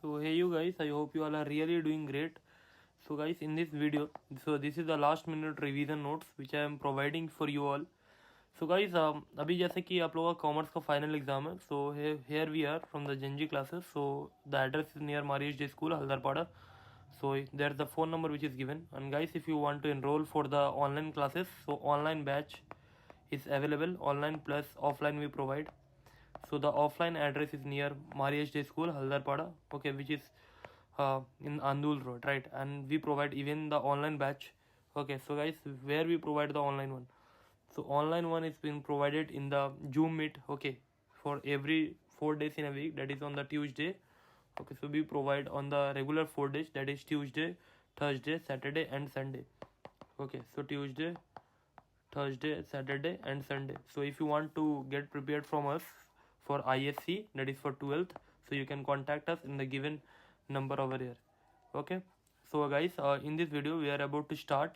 So hey you guys, I hope you all are really doing great. So guys, in this video, this is the last minute revision notes which I am providing for you all. So guys, अभी जैसे कि आप लोगों का commerce का final exam है. So here we are from the Gen Z classes. So the address is near Marius J School, Haldarpada. So there's the phone number which is given. And guys, if you want to enroll for the online classes, so online batch is available. Online plus offline we provide. So the offline address is near Marius J School, Haldarpada, okay, which is in Andul Road, right? And we provide even the online batch. Okay, so guys, where we provide the online one? So online one is being provided in the Zoom Meet, okay, for every 4 days in a week. That is on the Tuesday. Okay, so we provide on the regular 4 days. That is Tuesday, Thursday, Saturday, and Sunday. Okay, so Tuesday, Thursday, Saturday, and Sunday. So if you want to get prepared from us for ISC, that is for 12th, so you can contact us in the given number over here. Okay, so guys, in this video we are about to start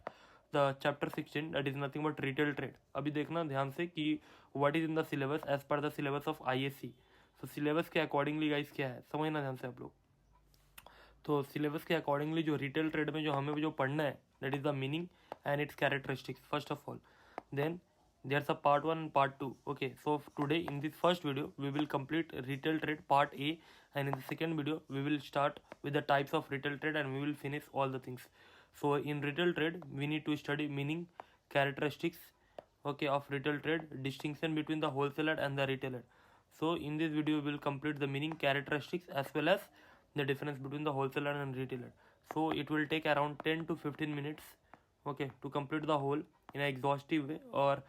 the chapter 16, that is nothing but retail trade. अभी देखना ध्यान से कि what is in the syllabus as per the syllabus of ISC. So syllabus के accordingly guys क्या है, समझना ध्यान से आप लोग. तो सिलेबस के अकॉर्डिंगली जो रिटेल ट्रेड में जो हमें जो पढ़ना है, that is the meaning and its characteristics first of all. Then there's a part 1 and part 2. Okay, so today in this first video we will complete retail trade part A, and in the second video we will start with the types of retail trade and we will finish all the things. So in retail trade we need to study meaning, characteristics, okay, of retail trade, distinction between the wholesaler and the retailer. So in this video we will complete the meaning, characteristics as well as the difference between the wholesaler and retailer. So it will take around 10 to 15 minutes, okay, to complete the whole in an exhaustive way. और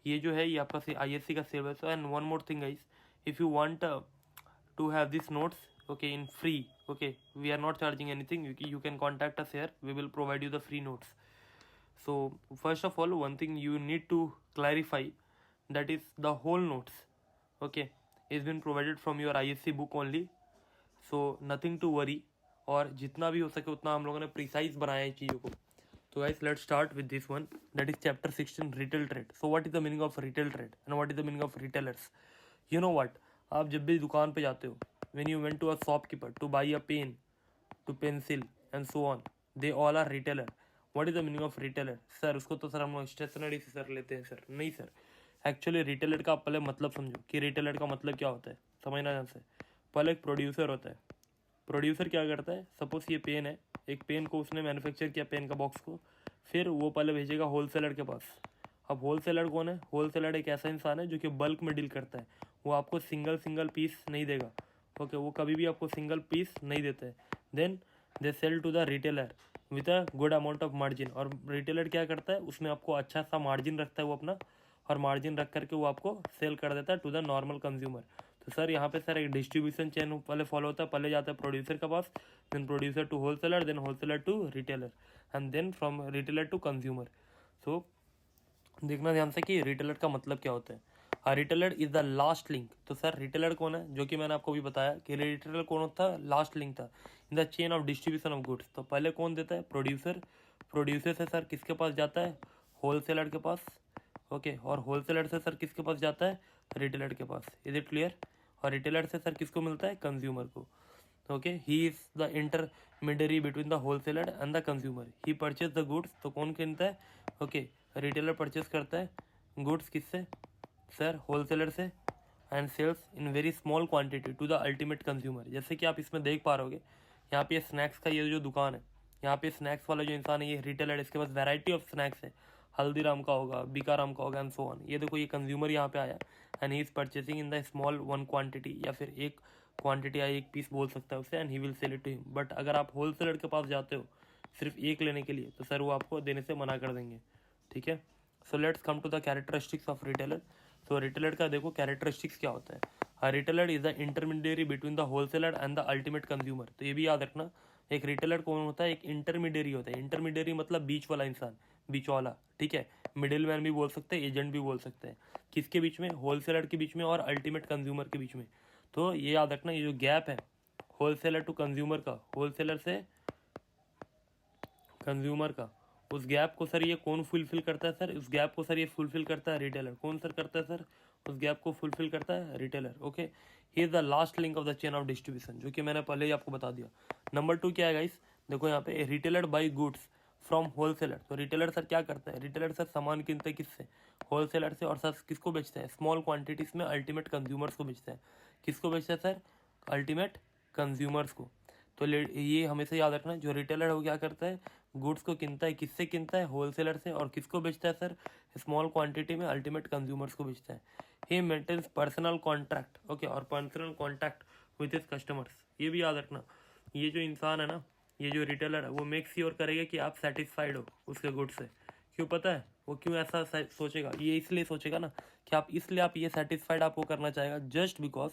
ये जो है ये आपका ISC का syllabus है. And one more thing guys, if you want to have this notes, okay, in free, okay, we are not charging anything, you can contact us here, we will provide you the free notes. So first of all, one thing you need to clarify, that is the whole notes, okay, is been provided from your ISC book only. So nothing to worry, और जितना भी हो सके उतना हम लोगों ने precise बनाया है चीज़ों को. So guys, let's start with this one, that is chapter 16, retail trade. So what is the meaning of retail trade and what is the meaning of retailers? You know what, आप जब भी दुकान पे जाते हो, when you went to a shopkeeper to buy a pen, to pencil and so on, they all are retailer. What is the meaning of retailer? Sir उसको तो sir हम लोग स्टेशनरी से सर लेते हैं सर. नहीं सर, एक्चुअली रिटेलर का पहले मतलब समझो कि रिटेलर का मतलब क्या होता है, समझना ध्यान से. पहले एक प्रोड्यूसर होता है. प्रोड्यूसर क्या करता है, सपोज ये पेन है, एक पेन को उसने मैन्युफैक्चर किया, पेन का बॉक्स को, फिर वो पहले भेजेगा होलसेलर के पास. अब होलसेलर कौन है? होलसेलर एक ऐसा इंसान है जो कि बल्क में डील करता है. वो आपको सिंगल पीस नहीं देगा, ओके, वो कभी भी आपको सिंगल पीस नहीं देता है. Then they sell to the retailer with a good amount of margin. और रिटेलर क्या करता है, उसमें आपको अच्छा सा मार्जिन रखता है वो अपना, और मार्जिन रख करके वो आपको सेल कर देता है टू द नॉर्मल कंज्यूमर. तो सर यहाँ पे सर एक डिस्ट्रीब्यूशन चेन पहले फॉलो होता है. पहले जाता है प्रोड्यूसर के पास, then producer to wholesaler, then wholesaler to retailer, and then from retailer to consumer. So देखना ध्यान से कि रिटेलर का मतलब क्या होता है. Retailer is the last link. तो सर रिटेलर कौन है, जो कि मैंने आपको भी बताया कि रिटेलर कौन होता है, लास्ट लिंक था in the chain of distribution of goods. तो पहले कौन देता है, प्रोड्यूसर. प्रोड्यूसर से सर किसके पास जाता है, होलसेलर के पास, ओके, और होलसेलर से सर किसके पास जाता है, रिटेलर के पास. Is it clear? और रिटेलर से सर किसको मिलता है, कंज्यूमर को. Okay, he is the intermediary between the wholesaler and the consumer. He purchase the goods. तो कौन खरीदता है, ओके, रिटेलर परचेज करता है गुड्स किससे, सर होलसेलर से, and sells in very small quantity to the ultimate consumer. जैसे कि आप इसमें देख पा रहे होगे, यहाँ पे स्नैक्स का ये जो दुकान है, यहाँ पे स्नैक्स वाला जो इंसान है ये रिटेलर, इसके पास वैरायटी ऑफ स्नैक्स है, हल्दीराम का होगा, बीकाराम का होगा, एंड सो ऑन. ये देखो ये कंज्यूमर यहाँ पे आया and he is purchasing in the small one quantity, या फिर एक क्वांटिटी या एक पीस बोल सकता है उसे, and he will sell it to him. But अगर आप होलसेलर के पास जाते हो सिर्फ एक लेने के लिए, तो सर वो आपको देने से मना कर देंगे. ठीक है. So let's come to the characteristics of retailer. तो रिटेलर का देखो कैरेक्टरिस्टिक्स क्या होता है. Retailer is the intermediary between the wholesaler and the ultimate consumer. तो ये भी याद रखना, एक रिटेलर कौन होता है, एक इंटरमीडियरी होता है. इंटरमीडियरी मतलब बीच वाला इंसान, बीच वाला. ठीक है, मिडिल मैन भी बोल सकते हैं, एजेंट भी बोल सकते हैं. किसके बीच में, होलसेलर के बीच में और अल्टीमेट कंज्यूमर के बीच में. तो ये याद रखना, ये जो गैप है होलसेलर टू कंज्यूमर का, होलसेलर से कंज्यूमर का, उस गैप को सर ये कौन फुलफिल करता है, सर उस गैप को सर ये फुलफिल करता है रिटेलर. कौन सर करता है, सर उस गैप को फुलफिल करता है retailer. Okay, he is the last link of the chain of distribution, जो कि मैंने पहले ही आपको बता दिया। नंबर 2 क्या है गाइस, देखो यहाँ पे retailer by goods from wholesaler. तो रिटेलर सर क्या करता है, रिटेलर सर सामान किनते हैं किससे, होलसेलर से, और सर किसको बेचते हैं, स्मॉल क्वांटिटीज में अल्टीमेट कंज्यूमर्स को बेचते हैं। किसको बेचते हैं सर, अल्टीमेट कंज्यूमर्स को। तो ये हमेशा याद रखना, जो रिटेलर है वो क्या करता है, गुड्स को किनता है, किससे किनता है, होलसेलर से, और किसको बेचता है सर, स्मॉल क्वांटिटी में अल्टीमेट कंज्यूमर्स को बेचता है। He maintains personal contract, okay, और personal contact with his customers. ये भी याद रखना, ये जो इंसान है ना, ये जो रिटेलर है, वो मेक श्योर करेगा कि आप सेटिस्फाइड हो उसके गुड से। क्यों पता है वो क्यों ऐसा सोचेगा, ये इसलिए सोचेगा ना कि आप ये सेटिस्फाइड आपको करना चाहेगा, जस्ट बिकॉज,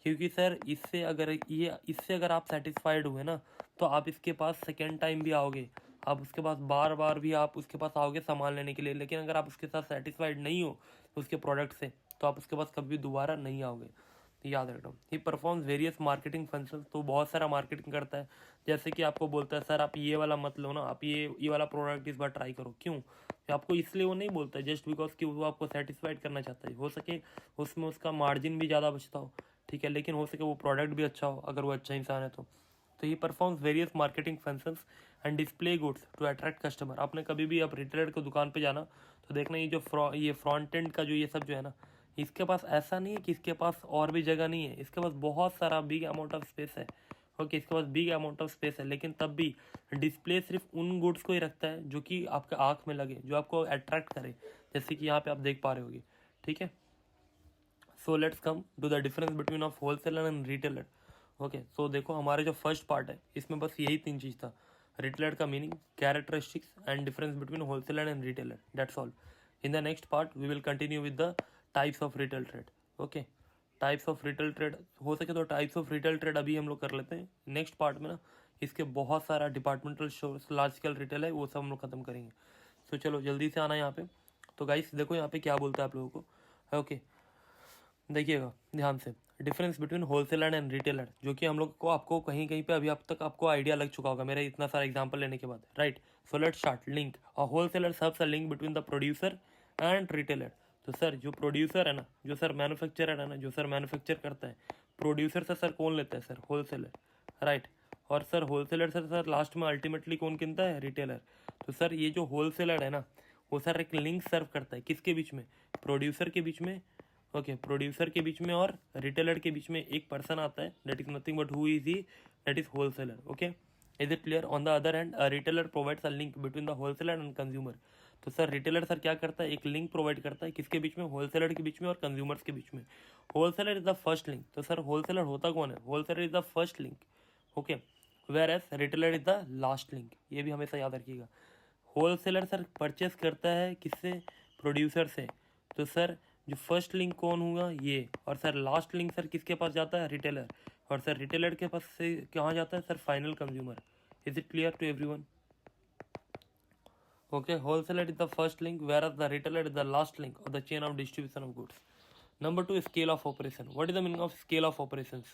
क्योंकि सर इससे अगर आप सेटिस्फाइड हुए ना, तो आप इसके पास सेकेंड टाइम भी आओगे, आप उसके पास बार बार भी आप उसके पास आओगे सामान लेने के लिए। लेकिन अगर आप उसके साथ सेटिस्फाइड नहीं हो उसके प्रोडक्ट से, तो आप उसके पास कभी दोबारा नहीं आओगे, याद रखना। ही परफॉर्म्स वेरियस मार्केटिंग फंक्शन, तो बहुत सारा मार्केटिंग करता है। जैसे कि आपको बोलता है सर आप ये वाला मत लो ना, आप ये वाला प्रोडक्ट इस बार ट्राई करो। क्यों, आपको इसलिए वो नहीं बोलता है जस्ट बिकॉज कि वो आपको सेटिस्फाइड करना चाहता है, हो सके उसमें उसका मार्जिन भी ज़्यादा बचता हो, ठीक है, लेकिन हो सके वो प्रोडक्ट भी अच्छा हो, अगर वो अच्छा इंसान है तो he performs various marketing functions and display goods to attract customer. आपने कभी भी आप रिटेलर की दुकान पे जाना तो देखना, ये जो ये फ्रंट एंड का जो ये सब जो है ना, इसके पास ऐसा नहीं है कि इसके पास और भी जगह नहीं है, इसके पास बहुत सारा बिग अमाउंट ऑफ स्पेस है। ओके, इसके पास बिग अमाउंट ऑफ स्पेस है, लेकिन तब भी डिस्प्ले सिर्फ उन गुड्स को ही रखता है जो कि आपके आँख में लगे, जो आपको अट्रैक्ट करे, जैसे कि यहाँ पे आप देख पा रहे होगे, ठीक है। So let's come to the difference between of wholesaler and retailer. Okay, so देखो हमारे जो फर्स्ट पार्ट है इसमें बस यही 3 चीज़ था, रिटेलर का meaning, characteristics and difference between wholesaler and retailer, that's all. In the next part we will continue with the types of retail trade. Okay, types of retail trade, हो सके तो types of retail trade अभी हम लोग कर लेते हैं। Next part में ना इसके बहुत सारा departmental stores, large scale retail है, वो सब हम लोग खत्म करेंगे। सो चलो जल्दी से आना यहाँ पे। तो गाइस देखो यहाँ पे क्या बोलता है आप लोगों को। ओके, देखिएगा ध्यान से, difference between wholesaler and retailer, जो कि हम लोग को आपको कहीं कहीं पे अभी अब तक आपको आइडिया लग चुका होगा मेरा इतना सारा एग्जांपल लेने के बाद, right. So let's start. Link, a wholesaler serves a link between the producer and retailer. तो सर जो प्रोड्यूसर है ना, जो सर मैन्युफैक्चरर है ना, जो सर मैन्युफैक्चर करता है, प्रोड्यूसर से सर कौन लेता है, सर होलसेलर, राइट। और सर होलसेलर से सर लास्ट में अल्टीमेटली कौन किनता है, रिटेलर। तो सर ये जो होलसेलर है ना, वो सर एक लिंक सर्व करता है किसके बीच में, प्रोड्यूसर के बीच में, ओके, प्रोड्यूसर के बीच में और रिटेलर के बीच में एक पर्सन आता है, that is nothing but who is he, that is wholesaler. Okay, is it clear. On the other hand a retailer provides a link between the wholesaler and consumer. तो सर रिटेलर सर क्या करता है, एक link provide करता है किसके बीच में, wholesaler के बीच में और कंज्यूमर्स के बीच में। Wholesaler is the first link. तो सर होलसेलर होता कौन है, wholesaler is the first link, okay, whereas retailer is the last link. ये भी हमेशा याद रखिएगा। होलसेलर सर परचेस करता है किससे, प्रोड्यूसर से। तो सर जो फर्स्ट लिंक कौन हुआ, ये, और सर लास्ट लिंक सर किसके पास जाता है, रिटेलर, और सर रिटेलर के पास से कहाँ जाता है sir, final consumer. Is it clear to everyone. Okay, wholesaler is the first link whereas the retailer is the last link of the chain of distribution of goods. Number 2 is scale of operation. What is the meaning of scale of operations?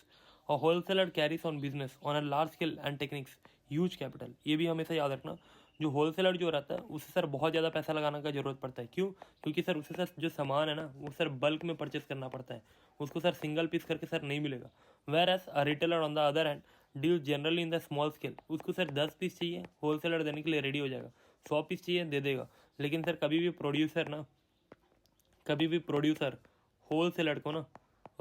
A wholesaler carries on business on a large scale and techniques huge capital. ये भी हमेशा याद रखना, जो wholesaler जो रहता है उससे सर बहुत ज़्यादा पैसा लगाने का जरूरत पड़ता है। क्यों, क्योंकि सर उससे सर जो सामान है ना वो सर बल्क में परचेस करना पड़ता है, उसको सर सिंगल पीस करके सर नहीं मिलेगा। Whereas a retailer on the other hand deal generally in the small scale, उसको सर 10 पीस चाहिए, होलसेलर देने के लिए रेडी हो जाएगा, 100 पीस चाहिए दे देगा। लेकिन सर कभी भी प्रोड्यूसर होलसेलर को ना,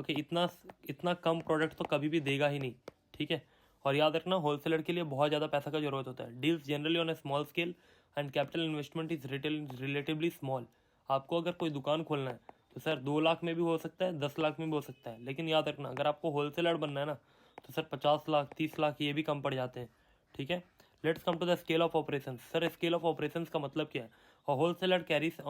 ओके, इतना कम प्रोडक्ट तो कभी भी देगा ही नहीं, ठीक है। और याद रखना होलसेलर के लिए बहुत ज़्यादा पैसा का जरूरत होता है। Deals generally on A small scale and capital investment is relatively small. आपको अगर कोई दुकान खोलना है तो सर 2 लाख में भी हो सकता है, 10 लाख में भी हो सकता है, लेकिन याद रखना अगर आपको होलसेलर बनना है ना तो सर 50 लाख 30 लाख ये भी कम पड़ जाते हैं, ठीक है। Let's come to the scale of operation. Sir scale of operation का मतलब क्या है, a wholesaler carries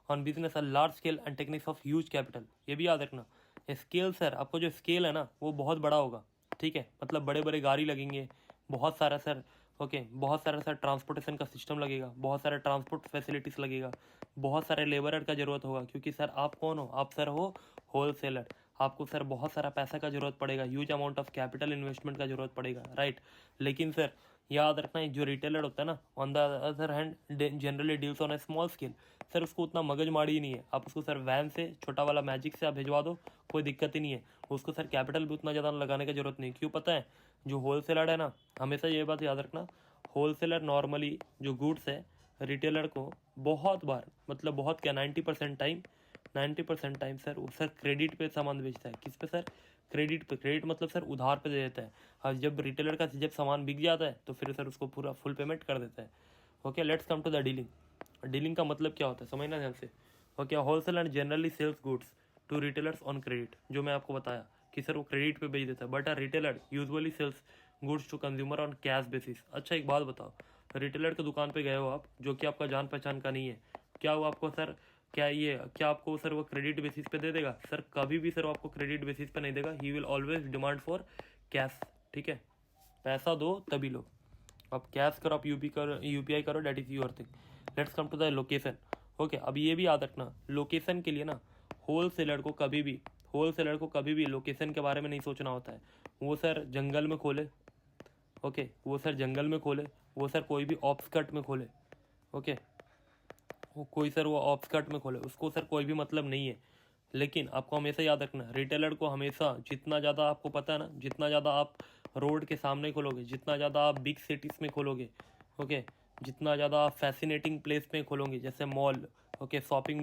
on business a large scale and techniques of huge capital. ये भी याद रखना, स्केल सर आपको जो स्केल है ना वो बहुत बड़ा होगा, ठीक है, मतलब बड़े बड़े गाड़ी लगेंगे, बहुत सारा सर, ओके, बहुत सारा सर ट्रांसपोर्टेशन का सिस्टम लगेगा, बहुत सारा ट्रांसपोर्ट फैसिलिटीज लगेगा, बहुत सारे लेबरर का जरूरत होगा, क्योंकि सर आप कौन हो, आप सर हो होलसेलर, आपको सर बहुत सारा पैसा का जरूरत पड़ेगा, huge amount of capital investment का जरूरत पड़ेगा, राइट। लेकिन सर याद रखना है जो रिटेलर होता है ना, on the other hand generally deals on A small scale, sir उसको उतना मगजमारी ही नहीं है। आप उसको सर वैन से, छोटा वाला मैजिक से आप भिजवा दो, कोई दिक्कत ही नहीं है। उसको सर कैपिटल भी उतना ज़्यादा लगाने की जरूरत नहीं। क्यों पता है, जो होलसेलर है ना, हमेशा ये बात याद रखना, होलसेलर नॉर्मली जो गुड्स है रिटेलर को बहुत बार, मतलब बहुत क्या 90% टाइम सर क्रेडिट पे सामान बेचता है। किस पे सर, क्रेडिट पे। क्रेडिट मतलब सर उधार पे दे देता है। और जब रिटेलर का जब सामान बिक जाता है तो फिर सर उसको पूरा फुल पेमेंट कर देता है। Okay, let's come to the dealing. Dealing का मतलब क्या होता है समझना ध्यान से। Okay, wholesaler generally sells goods to retailers on credit, जो मैं आपको बताया कि सर वो क्रेडिट पे बेच देता है। But a retailer usually sells goods to consumer on cash basis. अच्छा एक बात बताओ, रिटेलर की दुकान पे गए हो आप, जो कि आपका जान पहचान का नहीं है, क्या वो आपको सर, क्या आपको सर वो क्रेडिट बेसिस पे दे देगा? सर कभी भी सर वो आपको क्रेडिट बेसिस पे नहीं देगा। He will always demand for cash. ठीक है, पैसा दो तभी लो। आप कैश करो, आप यूपीआई करो, that is your thing. Let's come to the location. Okay, अब ये भी याद रखना, लोकेशन के लिए ना होलसेलर को कभी भी लोकेशन के बारे में नहीं सोचना होता है। वो सर जंगल में खोले, ओके, वो सर जंगल में खोले, वो सर कोई भी ऑप्सकट में खोले, ओके, वो ऑप्सकट में खोले, उसको सर कोई भी मतलब नहीं है। लेकिन आपको हमेशा याद रखना, रिटेलर को हमेशा जितना ज़्यादा आपको पता है ना, जितना ज़्यादा आप रोड के सामने खोलोगे, जितना ज़्यादा आप बिग सिटीज़ में खोलोगे, ओके, जितना ज़्यादा आप फैसिनेटिंग प्लेस में खोलोगे, जैसे मॉल, ओके, शॉपिंग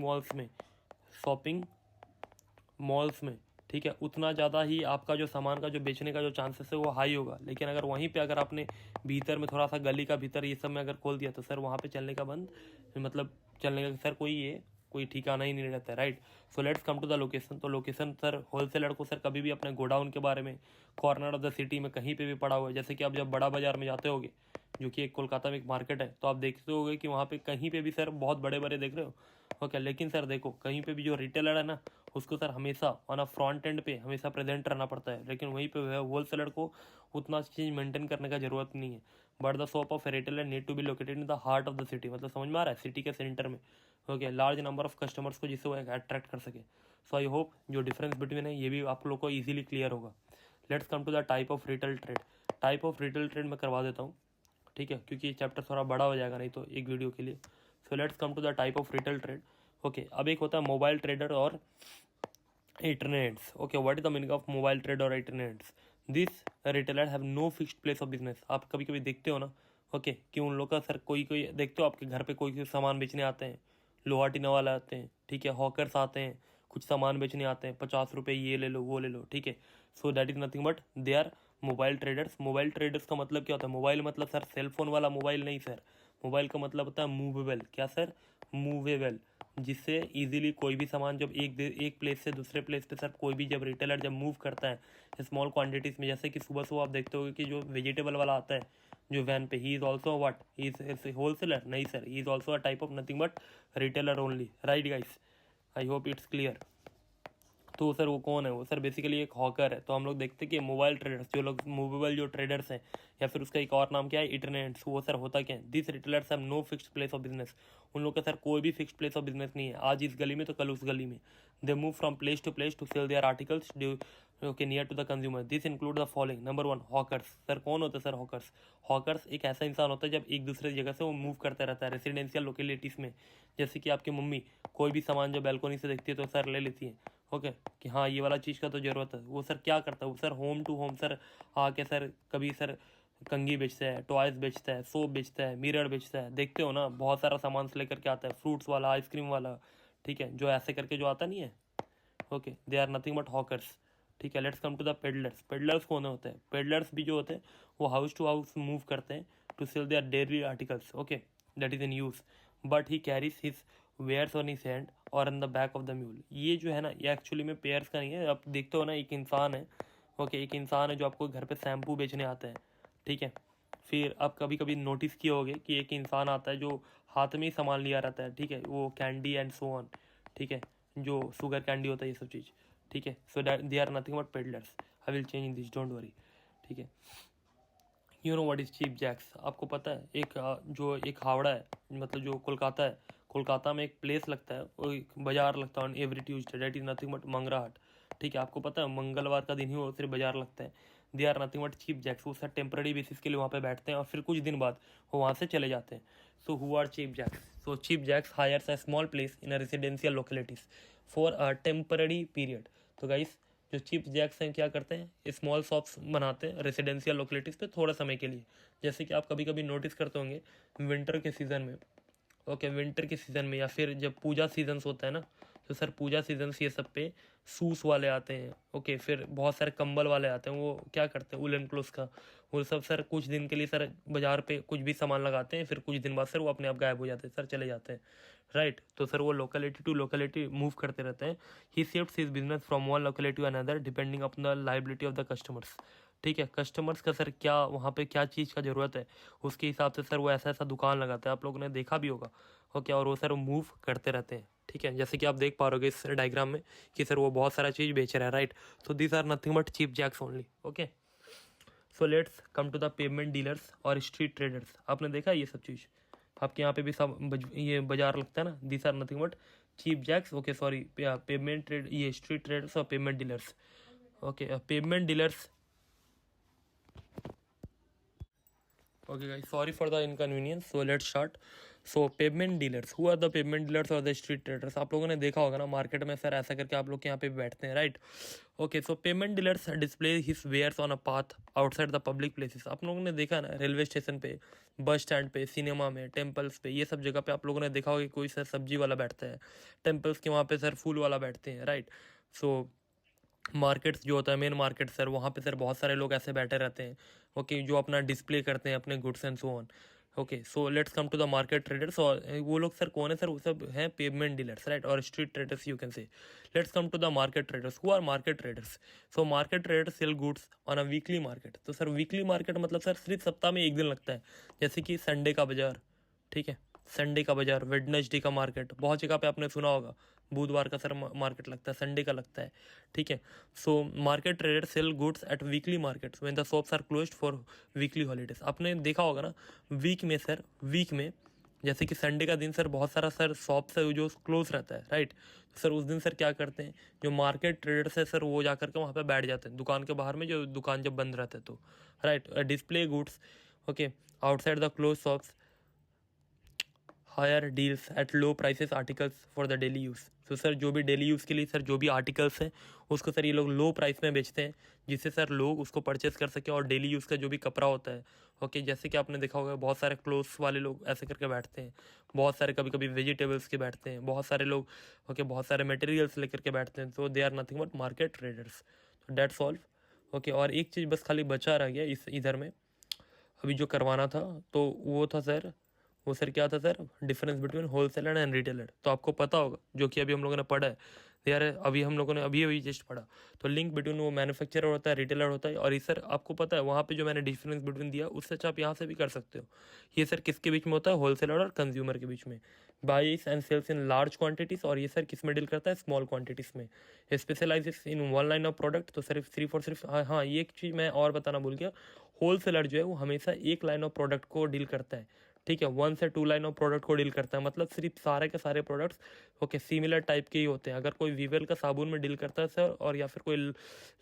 मॉल्स में, ठीक है, उतना ज़्यादा ही आपका जो सामान का जो बेचने का जो चांसेस है वो हाई होगा। लेकिन अगर वहीं पे अगर आपने भीतर में थोड़ा सा गली का भीतर ये सब में अगर खोल दिया तो सर वहाँ पे चलने का बंद, मतलब चलने का सर कोई ठिकाना ही नहीं रहता है, right. So let's come to the location. तो लोकेशन सर होलसेलर को सर कभी भी अपने गोडाउन के बारे में, कॉर्नर ऑफ द सिटी में कहीं पे भी पड़ा हुआ है, जैसे कि आप जब बड़ा बाजार में जाते होगे, जो कि एक कोलकाता में एक मार्केट है, तो आप देखते होगे कि वहाँ पे कहीं पे भी सर बहुत बड़े बड़े देख रहे हो, ओके। लेकिन सर देखो, कहीं पे भी जो रिटेलर है ना, उसको सर हमेशा ऑन अ फ्रंट एंड पे हमेशा प्रेजेंट रहना पड़ता है। लेकिन वहीं पे होलसेलर को उतना चीज़ मेंटेन करने का जरूरत नहीं है। But the shop of retailer need to be located in the heart of the city, मतलब समझ में आ रहा है, सिटी के सेंटर में, okay, large number of customers को, जिससे वो अट्रैक्ट कर सके। सो आई होप जो डिफरेंस बिटवीन है ये भी आप लोग को ईजिली क्लियर होगा। Let's come to the type of retail trade. Type of retail trade मैं करवा देता हूँ, ठीक है, क्योंकि ये चैप्टर थोड़ा बड़ा हो जाएगा नहीं तो एक वीडियो के लिए। So let's come to the type of retail trade. Okay, अब एक होता है मोबाइल ट्रेडर और itinerants. Okay, what is the meaning of mobile trade और itinerants? This retailer have no fixed place of business. आप कभी कभी देखते हो ना, ओके, कि उन लोग का सर कोई देखते हो आपके घर पे कोई सामान बेचने आते हैं, लोहा टीना वाले आते हैं, ठीक है, हॉकर्स आते हैं, कुछ सामान बेचने आते हैं, 50 रुपये ये ले लो वो ले लो, ठीक है। So that is nothing but they are mobile traders. Mobile traders का मतलब क्या होता है? मोबाइल मतलब सर सेलफोन वाला मोबाइल नहीं सर, मोबाइल का मतलब होता है मूवेबल। क्या सर? मूवेबल, जिससे इजीली कोई भी सामान जब एक प्लेस से दूसरे प्लेस पे सर कोई भी जब रिटेलर जब मूव करता है स्मॉल क्वांटिटीज़ में, जैसे कि सुबह सुबह आप देखते हो कि जो वेजिटेबल वाला आता है जो वैन पे, he is also what, he is wholesaler? नहीं sir, he is also a type of nothing but retailer only, right guys? I hope it's clear. तो सर वो कौन है? वो सर बेसिकली एक हॉकर है। तो हम लोग देखते हैं कि मोबाइल ट्रेडर्स, जो लोग मूवेबल जो ट्रेडर्स हैं, या फिर उसका एक और नाम क्या है, इटरनेट्स, वो सर होता क्या है? This retailers have no fixed place of business. उन लोग का सर कोई भी फिक्स्ड प्लेस ऑफ बिजनेस नहीं है, आज इस गली में तो कल उस गली में। They move from place to sell their articles okay near to the consumer. This include the following. Number 1, hawkers. Sir कौन होता है सर हॉकर्स? हॉकर्स एक ऐसा इंसान होता है जब एक दूसरे जगह से वो मूव करता रहता है रेसिडेंशियल लोकेलिटीज़ में। जैसे कि आपकी मम्मी कोई भी सामान जब बैल्कोनी से देखती है तो सर ले लेती है, ओके, कि हाँ ये वाला चीज़ का तो ज़रूरत है। वो सर क्या करता है? वो sir home to home sir आके सर कभी सर कंघी बेचता है, टॉयज़ बेचता है, सोप बेचता है, मिरर बेचता है, देखते हो ना, बहुत सारा सामान से लेकर के आता है, फ्रूट्स वाला, आइसक्रीम वाला, ठीक है, जो ऐसे करके जो आता नहीं है, okay, they are nothing but hawkers, ठीक है। Let's come to the peddlers. Peddlers कौन होते हैं? पेडलर्स भी जो होते हैं वो हाउस टू हाउस मूव करते हैं to sell their dairy articles, okay, that is in use, but he carries his wares on his hand और in the back of the mule. ये जो है ना, ये एक्चुअली में पेयर्स का नहीं है। आप देखते हो ना, एक इंसान है, ओके, एक इंसान है जो आपको घर पे शैम्पू बेचने आता है, ठीक है। फिर आप कभी कभी नोटिस किए होगे कि एक इंसान आता है जो हाथ में ही सामान लिया रहता है, ठीक है, वो कैंडी एंड सो ऑन, ठीक है, जो शुगर कैंडी होता है, ये सब चीज़, ठीक है। So they are nothing but peddlers. I will change in this, don't worry, ठीक है। You know what is cheap jacks? आपको पता है जो एक हावड़ा है, मतलब जो कोलकाता है, कोलकाता में एक प्लेस लगता है, वो एक बाजार लगता है on every Tuesday, that is nothing but मंगरा हाट, ठीक है। आपको पता है मंगलवार का दिन ही वो सिर्फ बाजार लगता है। They are nothing but cheap jacks. वो सर टेम्पररी बेसिस के लिए वहाँ पे बैठते हैं और फिर कुछ दिन बाद वो वहाँ से चले जाते हैं। So who are cheap jacks? So cheap jacks hires a small place in a residential localities for a temporary period. तो गाइस जो चीप जैक्स हैं क्या करते हैं, स्मॉल शॉप्स बनाते हैं रेसिडेंशियल लोकेलिटीज पे थोड़ा समय के लिए। जैसे कि आप कभी कभी नोटिस करते होंगे विंटर के सीज़न में, ओके विंटर के सीज़न में या फिर जब पूजा सीजन्स होता है ना, तो सर पूजा सीजन्स ये सब पे सूस वाले आते हैं, ओके फिर बहुत सारे कंबल वाले आते हैं। वो क्या करते हैं उलन क्लोथ का, वो सब सर कुछ दिन के लिए सर बाजार पे कुछ भी सामान लगाते हैं, फिर कुछ दिन बाद सर वो अपने आप गायब हो जाते हैं, सर चले जाते हैं, राइट। तो सर वो लोकेलिटी टू लोकेलिटी मूव करते रहते हैं। He shifts his business from one locality to another depending upon the liability of the customers. ठीक है, कस्टमर्स का सर क्या वहाँ पे क्या चीज़ का ज़रूरत है उसके हिसाब से सर वो ऐसा ऐसा दुकान लगाता है, आप लोगों ने देखा भी होगा, ओके। और वो सर मूव करते रहते हैं, ठीक है। जैसे कि आप देख पा रहे हो इस डायग्राम में कि सर वो बहुत सारा चीज़ बेच रहा है, राइट। तो these are nothing but cheap jacks only, okay. So let's come to the pavement dealers और स्ट्रीट ट्रेडर्स। आपने देखा ये सब चीज़, आपके यहाँ पे भी सब ये बाजार लगता है ना। These are nothing but cheap jacks, okay sorry, pavement trade, ये स्ट्रीट ट्रेडर्स और pavement dealers, okay. Pavement dealers, okay guys, sorry for the inconvenience, so let's start. So pavement dealers, who are the pavement dealers or the street traders? आप लोगों ने देखा होगा ना market में sir ऐसा करके आप लोग के यहाँ पे बैठते हैं, right. Okay, so pavement dealers display his wares on a path outside the public places. आप लोगों ने देखा ना रेलवे स्टेशन पे, बस स्टैंड पे, सिनेमा में, टेम्पल्स पे, ये सब जगह पे आप लोगों ने देखा होगा कि कोई सर सब्जी वाला बैठता है, टेम्पल्स के वहाँ पे सर फूल वाला बैठते हैं, राइट। सो मार्केट्स जो होता है मेन मार्केट सर, वहाँ पे सर बहुत सारे लोग ऐसे बैठे रहते हैं, ओके, जो अपना डिस्प्ले करते हैं अपने goods and so on, okay. So let's come to the market traders. और वो लोग सर कौन है सर? वो सब हैं पेमेंट डीलर्स, राइट, और street traders you can say. Let's come to the market traders. Who are market traders? So market traders sell goods on a weekly market. तो सर वीकली मार्केट मतलब sir सिर्फ सप्ताह में एक दिन लगता है, जैसे कि संडे का बाजार, ठीक है, संडे का बाजार, वेडनेसडे का मार्केट, बहुत जगह पे आपने सुना होगा बुधवार का सर मार्केट लगता है, संडे का लगता है, ठीक है। So market trader sell goods at weekly markets when the shops are closed for weekly holidays. आपने देखा होगा ना वीक में सर, वीक में जैसे कि संडे का दिन सर बहुत सारा सर शॉप्स है जो क्लोज रहता है, राइट। सर उस दिन सर क्या करते हैं जो मार्केट ट्रेडर्स है सर, वो जा करके वहाँ पे बैठ जाते हैं दुकान के बाहर में, जो दुकान जब बंद रहते हैं तो, right. Display goods, okay, outside the close shops, hire deals at low prices articles for the daily use. तो सर जो भी डेली यूज़ के लिए सर जो भी आर्टिकल्स हैं उसको सर ये लोग लो प्राइस में बेचते हैं, जिससे सर लोग उसको परचेस कर सकें। और डेली यूज़ का जो भी कपड़ा होता है, ओके, जैसे कि आपने देखा होगा बहुत सारे क्लोथ्स वाले लोग ऐसे करके बैठते हैं, बहुत सारे कभी कभी वेजिटेबल्स के बैठते हैं, बहुत सारे लोग, ओके, बहुत सारे मटेरियल्स लेकर के बैठते हैं। तो they are nothing but market traders. तो डेट्स ऑल, ओके। और एक चीज़ बस खाली बचा रह गया इस इधर में अभी जो करवाना था, तो वो था सर, वो सर क्या था sir, difference between wholesaler and retailer. तो आपको पता होगा जो कि अभी हम लोगों ने पढ़ा है यार, अभी हम लोगों ने अभी जस्ट पढ़ा। तो लिंक बिटवीन वो मैन्युफैक्चरर होता है, रिटेलर होता है। और ये सर आपको पता है वहाँ पे जो मैंने डिफरेंस बिटवीन दिया उससे अच्छा आप यहाँ से भी कर सकते हो। ये सर किसके बीच में होता है? होलसेलर और कंज्यूमर के बीच में। Buys and sells in large quantities. और ये सर किस में डील करता है? स्मॉल क्वांटिटीज में। Specializes in one line of product. तो सिर्फ और सिर्फ, हाँ ये एक चीज़ मैं और बताना भूल गया, होलसेलर जो है वो हमेशा एक लाइन ऑफ प्रोडक्ट को डील करता है, ठीक है, 1 से 2 लाइन ऑफ प्रोडक्ट को डील करता है। मतलब सिर्फ सारे के सारे प्रोडक्ट्स, ओके, सिमिलर टाइप के ही होते हैं। अगर कोई वीवेल का साबुन में डील करता है सर, और या फिर कोई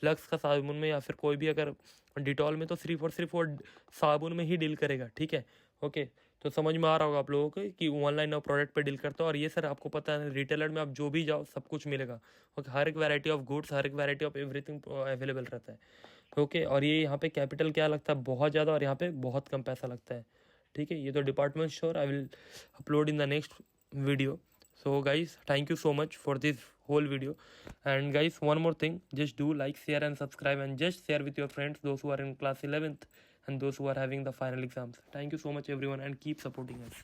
लक्स का साबुन में, या फिर कोई भी अगर डिटॉल में, तो सिर्फ और सिर्फ वो साबुन में ही डील करेगा, ठीक है, ओके। तो समझ में आ रहा होगा आप लोगों को कि 1 लाइन ऑफ प्रोडक्ट पे डील करता है। और ये सर आपको पता है रिटेलर में आप जो भी जाओ सब कुछ मिलेगा, ओके, हर एक वैरायटी ऑफ गुड्स, हर एक वैरायटी ऑफ एवरीथिंग अवेलेबल रहता है, ओके। और ये यहाँ पे कैपिटल क्या लगता है? बहुत ज़्यादा। और यहाँ पे बहुत कम पैसा लगता है, ठीक है। ये तो department store, I will upload in the next video. So guys thank you so much for this whole video. And guys, one more thing, just do like, share and subscribe, and just share with your friends, those who are in class 11th and those who are having the final exams. Thank you so much everyone, and keep supporting us.